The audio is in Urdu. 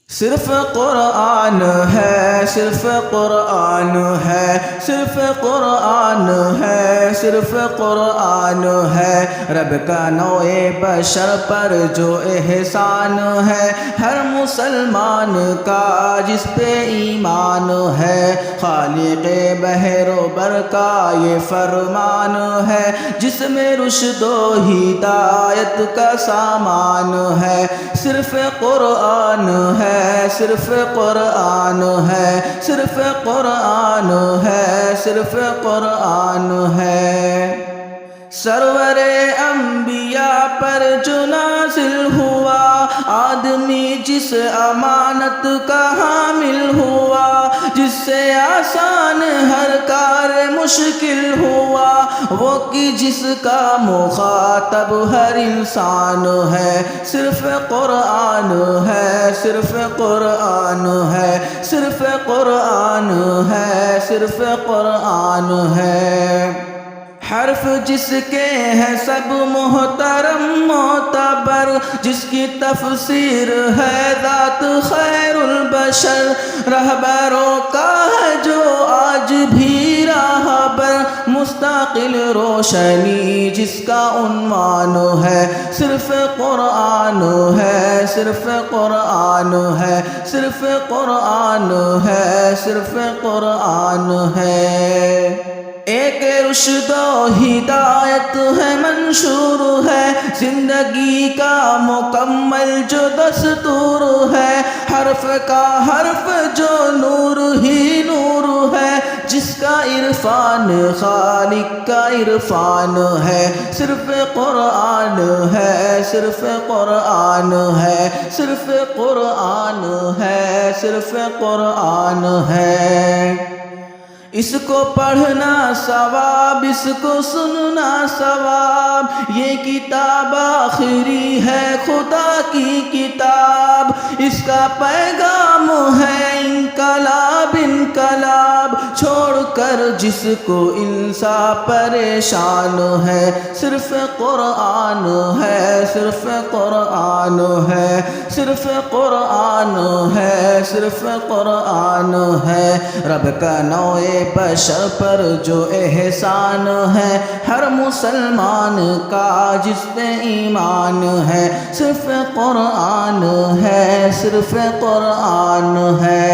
صرف قرآن ہے، صرف قرآن ہے، صرف قرآن ہے، صرف قرآن ہے، رب کا نوع بشر پر جو احسان ہے، ہر مسلمان کا جس پہ ایمان ہے، خالق بحر و بر کا یہ فرمان ہے، جس میں رشد و ہدایت کا سامان ہے، صرف قرآن ہے، صرف قرآن ہے، صرف قرآن ہے، صرف قرآن ہے۔ سرور انبیاء پر جو نازل ہوا، آدمی جس امانت کا حامل ہوا، جس سے آسان ہر کار مشکل ہوا، وہ کہ جس کا مخاطب ہر انسان ہے، صرف قرآن ہے، صرف قرآن ہے، صرف قرآن ہے، صرف قرآن ہے۔ حرف جس کے ہیں سب محترم معتبر، جس کی تفسیر ہے ذات خیر البشر، رہبروں کا ہے جو آج بھی راہبر، مستقل روشنی جس کا عنوان ہے، صرف قرآن ہے، صرف قرآن ہے، صرف قرآن ہے، صرف قرآن ہے۔ ایک رشد و ہدایت ہے منشور ہے، زندگی کا مکمل جو دستور ہے، حرف کا حرف جو نور ہی نور ہے، جس کا عرفان خالق کا عرفان ہے، صرف قرآن ہے، صرف قرآن ہے، صرف قرآن ہے، صرف قرآن ہے۔ اس کو پڑھنا ثواب، اس کو سننا ثواب، یہ کتاب آخری ہے خدا کی کتاب، اس کا پیغام ہے انقلاب انقلاب، چھوڑ کر جس کو انسان پریشان ہے، صرف قرآن ہے، صرف قرآن ہے، صرف قرآن ہے، صرف قرآن ہے۔ رب کا نوع بشر پر جو احسان ہے، ہر مسلمان کا جس پہ ایمان ہے، صرف قرآن ہے، صرف قرآن ہے۔